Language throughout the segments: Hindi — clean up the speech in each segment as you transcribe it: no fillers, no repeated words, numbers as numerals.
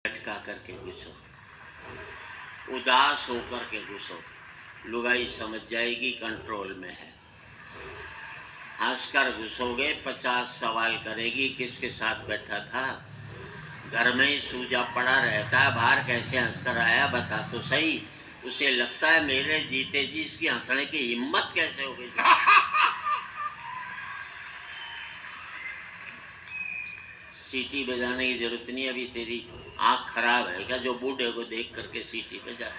लटका करके घुसो, उदास होकर के घुसो, लुगाई समझ जाएगी कंट्रोल में है। हंसकर घुसोगे 50 सवाल करेगी, किसके साथ बैठा था, घर में ही सूजा पड़ा रहता है, बाहर कैसे हंसकर आया बता तो सही। उसे लगता है मेरे जीते जी इसकी हंसने की हिम्मत कैसे हो गई। सीटी बजाने की जरूरत नहीं, अभी तेरी आंख खराब है क्या जो बूढ़े को देख करके सीटी बजा।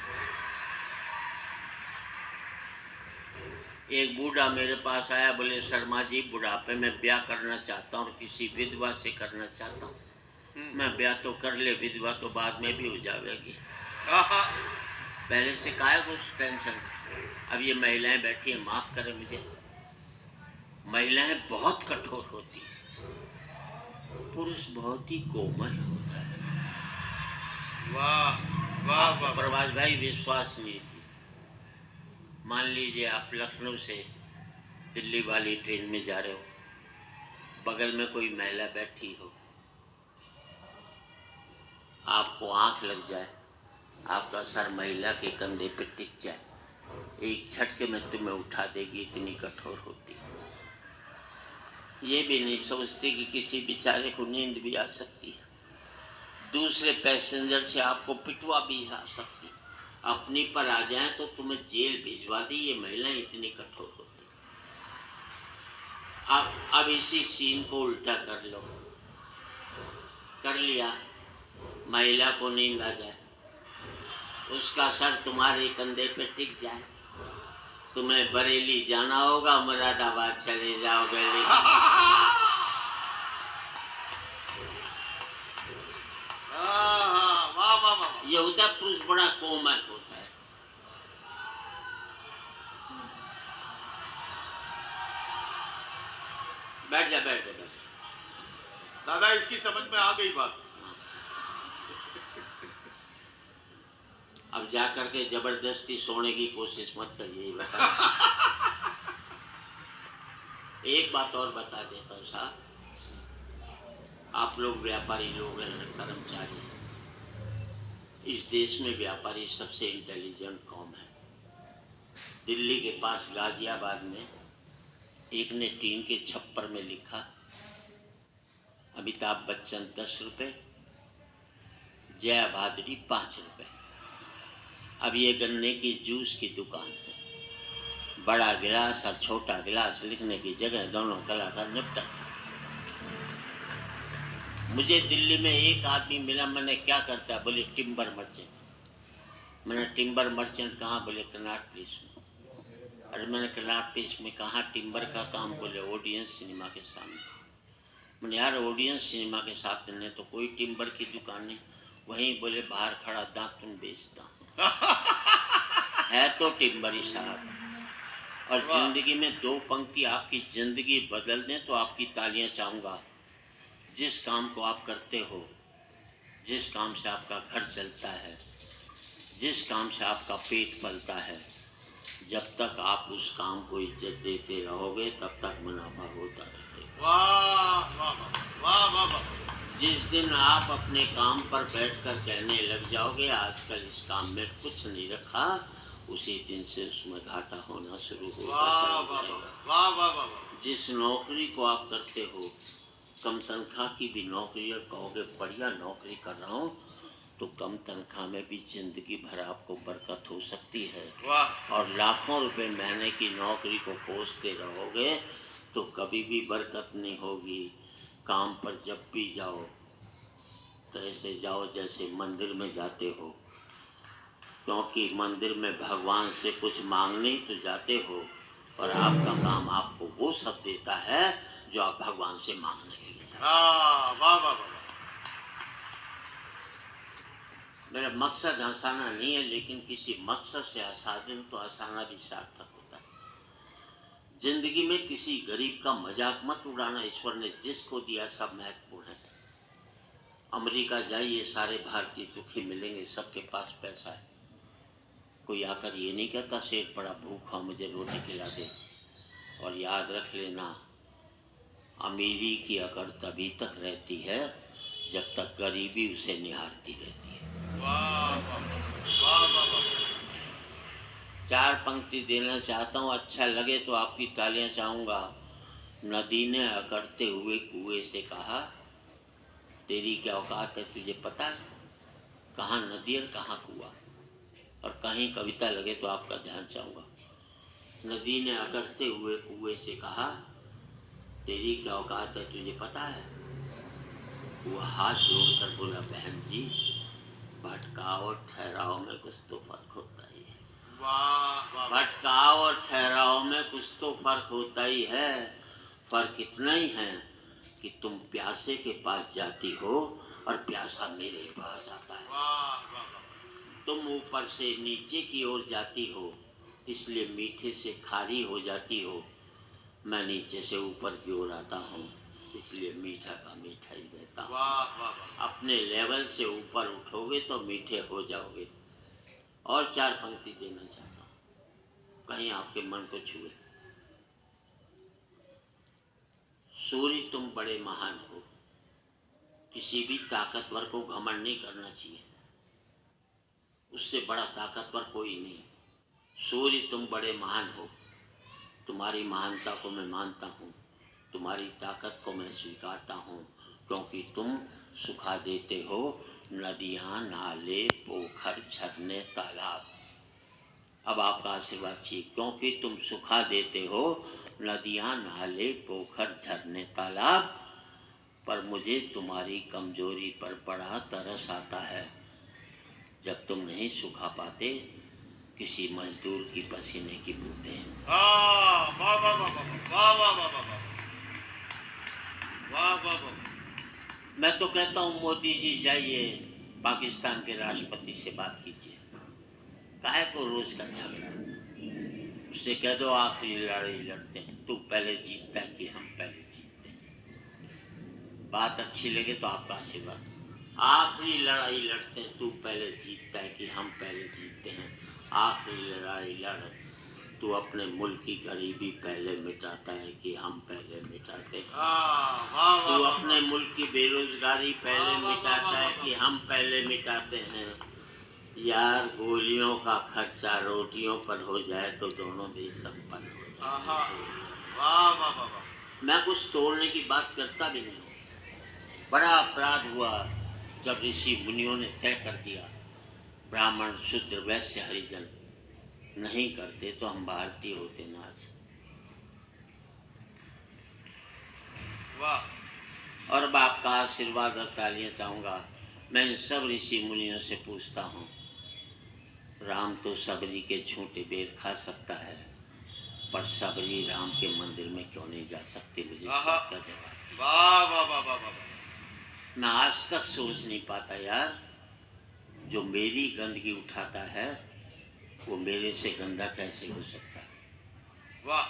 एक बूढ़ा मेरे पास आया, बोले शर्मा जी बुढ़ापे में ब्याह करना चाहता हूँ और किसी विधवा से करना चाहता हूँ। मैं ब्याह तो कर ले, विधवा तो बाद में भी हो जाएगी, पहले से काहे कुछ टेंशन। अब ये महिलाएं बैठी हैं, माफ करें मुझे, महिलाएं बहुत कठोर होती हैं, पुरुष बहुत ही कोमल होता है। वाह वाह वाह प्रभाष भाई विश्वास नहीं। मान लीजिए आप लखनऊ से दिल्ली वाली ट्रेन में जा रहे हो, बगल में कोई महिला बैठी हो, आपको आंख लग जाए, आपका सर महिला के कंधे पे टिक जाए, एक झटके में तुम्हें उठा देगी, इतनी कठोर होती है। ये भी नहीं सोचती कि किसी बेचारे को नींद भी आ सकती है, दूसरे पैसेंजर से आपको पिटवा भी आ सकती, अपनी पर आ जाए तो तुम्हें जेल भिजवा दी। ये महिलाएं इतनी कठोर होती। अब इसी सीन को उल्टा कर लो, कर लिया, महिला को नींद आ जाए, उसका सर तुम्हारे कंधे पे टिक जाए, तुम्हें बरेली जाना होगा, मुरादाबाद चले जाओगे। ये होता है पुरुष बड़ा कोमल होता है। बैठ जा बैठ जा। दादा इसकी समझ में आ गई बात। अब जा करके जबरदस्ती सोने की कोशिश मत करिए। एक बात और बता देता हूँ साहब, आप लोग व्यापारी लोग हैं, कर्मचारी, इस देश में व्यापारी सबसे इंटेलिजेंट कौम है। दिल्ली के पास गाजियाबाद में एक ने टीन के छप्पर में लिखा, अमिताभ बच्चन 10 रुपये, जया भादुरी 5 रुपये। अब ये गन्ने की जूस की दुकान है, बड़ा गिलास और छोटा गिलास लिखने की जगह दोनों कलाकार निपटा। मुझे दिल्ली में एक आदमी मिला, मैंने क्या करता है, बोले टिम्बर मर्चेंट। मैंने टिम्बर मर्चेंट कहाँ, बोले कनाट प्लेस में। अरे मैंने कनाट प्लेस में कहाँ टिम्बर का काम, बोले ओडियन सिनेमा के सामने। मैंने यार ओडियन सिनेमा के साथ ने तो कोई टिम्बर की दुकान नहीं, वहीं बोले बाहर खड़ा दातुन बेचता है तो टिम्बर ही साहब। और जिंदगी में 2 पंक्ति आपकी जिंदगी बदल दें तो आपकी तालियां चाहूँगा। जिस काम को आप करते हो, जिस काम से आपका घर चलता है, जिस काम से आपका पेट पलता है, जब तक आप उस काम को इज्जत देते रहोगे तब तक मुनाफा होता रहेगा। वाह वाह वाह वाह वाह। जिस दिन आप अपने काम पर बैठकर कहने लग जाओगे आजकल इस काम में कुछ नहीं रखा, उसी दिन से उसमें घाटा होना शुरू हो जाएगा। जिस नौकरी को आप करते हो, कम तनख्वाह की भी नौकरी, और कहोगे बढ़िया नौकरी कर रहा हूँ, तो कम तनख्वाह में भी जिंदगी भर आपको बरकत हो सकती है। और लाखों रुपए महीने की नौकरी को कोसते रहोगे तो कभी भी बरकत नहीं होगी। काम पर जब भी जाओ तो ऐसे जाओ जैसे मंदिर में जाते हो, क्योंकि मंदिर में भगवान से कुछ मांगने तो जाते हो, और आपका काम आपको वो सब देता है जो आप भगवान से मांगने के लिए। वाह वाह। मेरा मकसद हंसाना नहीं है, लेकिन किसी मकसद से हंसा दें तो हंसाना भी सार्थक होता है। जिंदगी में किसी गरीब का मजाक मत उड़ाना, ईश्वर ने जिसको दिया सब महत्वपूर्ण है। अमेरिका जाइए, सारे भारतीय दुखी मिलेंगे, सबके पास पैसा है, कोई आकर ये नहीं कहता सेठ बड़ा भूखा मुझे रोटी खिला दे। और याद रख लेना, अमीरी की अकड़ तभी तक रहती है जब तक गरीबी उसे निहारती रहती है। वाह वाह वाह वाह वाह 4 पंक्ति देना चाहता हूँ, अच्छा लगे तो आपकी तालियां चाहूँगा। नदी ने अकड़ते हुए कुएं से कहा, तेरी क्या औकात है, तुझे पता है कहाँ नदी और कहाँ कुआं। और कहीं कविता लगे तो आपका ध्यान चाहूँगा। नदी ने अकड़ते हुए कुएं से कहा, तेरी क्या औकात है, तुझे पता है। वो हाथ जोड़कर बोला, बहन जी, भटकाव और ठहराव में कुछ तो फर्क होता ही है। वाह वाह भटकाव और ठहराव में कुछ तो फर्क होता ही है। फर्क इतना ही है कि तुम प्यासे के पास जाती हो और प्यासा मेरे पास आता है। वाह वाह तुम ऊपर से नीचे की ओर जाती हो, इसलिए मीठे से खारी हो जाती हो। मैं नीचे से ऊपर की ओर आता हूँ, इसलिए मीठा का मीठा ही रहता हूँ। वाह वाह अपने लेवल से ऊपर उठोगे तो मीठे हो जाओगे। और 4 पंक्ति देना चाहता हूँ, कहीं आपके मन को छुए। सूर्य, तुम बड़े महान हो। किसी भी ताकतवर को घमंड नहीं करना चाहिए, उससे बड़ा ताकतवर कोई नहीं। सूर्य, तुम बड़े महान हो। तुम्हारी महानता को मैं मानता हूँ, तुम्हारी ताकत को मैं स्वीकारता हूँ, क्योंकि तुम सुखा देते हो नदियाँ, नाले, पोखर, झरने, तालाब। अब आपका आशीर्वाद चाहिए, क्योंकि तुम सुखा देते हो नदियाँ, नाले, पोखर, झरने, तालाब। पर मुझे तुम्हारी कमजोरी पर बड़ा तरस आता है। जब तुम नहीं सुखा पाते किसी मजदूर की पसीने की बूंदें। वाह वाह वाह वाह वाह वाह वाह वाह वाह वाह वाह मैं तो कहता हूँ, मोदी जी जाइए पाकिस्तान के राष्ट्रपति से बात कीजिए। काहे को रोज का झगड़ा। उससे कह दो आखिरी लड़ाई लड़ते हैं, तू पहले जीतता है कि हम पहले जीतते हैं। बात अच्छी लगे तो आपका आशीर्वाद। आखिरी लड़ाई लड़ते हैं, तू पहले जीतता है कि हम पहले जीतते हैं। आखिरी लड़ाई लड़, तू अपने मुल्क की गरीबी पहले मिटाता है कि हम पहले मिटाते हैं। वाह तू वाह अपने मुल्क की बेरोजगारी पहले मिटाता है कि हम पहले मिटाते हैं। यार, गोलियों का खर्चा रोटियों पर हो जाए तो दोनों देश संपन्न हो जाए। आहा वाह वाह वाह वाह मैं कुछ तोड़ने की बात करता भी नहीं हूँ। बड़ा अपराध हुआ जब ऋषि मुनियों ने तय कर दिया, ब्राह्मण, शूद्र, वैश्य, हरिजन नहीं करते तो हम भारतीय होते ना आज। वाह और अब आपका आशीर्वाद और तालियां चाहूँगा। मैं इन सब ऋषि मुनियों से पूछता हूँ, राम तो सबरी के झूठे बेर खा सकता है, पर सबरी राम के मंदिर में क्यों नहीं जा सकती? मुझे इस आहा बात का जवाब दीजिए। वाह वाह वाह वाह वाह मैं आज तक सोच नहीं पाता यार, जो मेरी गंदगी उठाता है वो मेरे से गंदा कैसे हो सकता है? वाह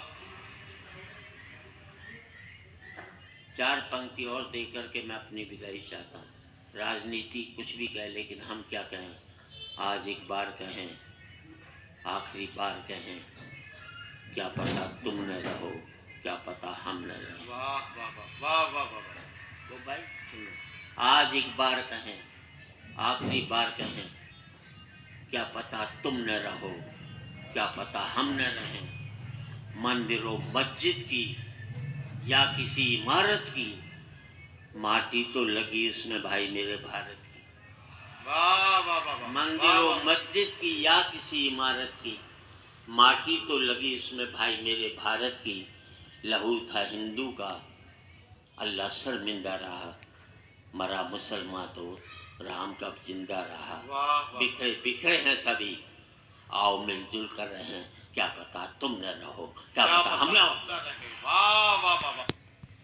4 पंक्ति और दे करके मैं अपनी विदाई चाहता हूँ। राजनीति कुछ भी कहे, लेकिन हम क्या कहें? आज एक बार कहें, आखिरी बार कहें, क्या पता तुम न रहो, क्या पता हम न रहो। वाह वाह वाह वाह वाह वाह तो भाई सुनो, आज एक बार कहें, आखिरी बार कहें, क्या पता तुम न रहो, क्या पता हम न रहें। मंदिरों मस्जिद की या किसी इमारत की, माटी तो लगी उसमें भाई मेरे भारत की। वाह वाह वाह मंदिरों मस्जिद की या किसी इमारत की, माटी तो लगी उसमें भाई मेरे भारत की। लहू था हिंदू का, अल्लाह शर्मिंदा रहा, मरा मुसलमान तो राम कब जिंदा रहा। वाह बिखरे बिखरे हैं सभी, आओ मिलजुल कर रहे हैं, क्या पता तुम न रहो, क्या पता हम न हो। वाह वाह वाह वाह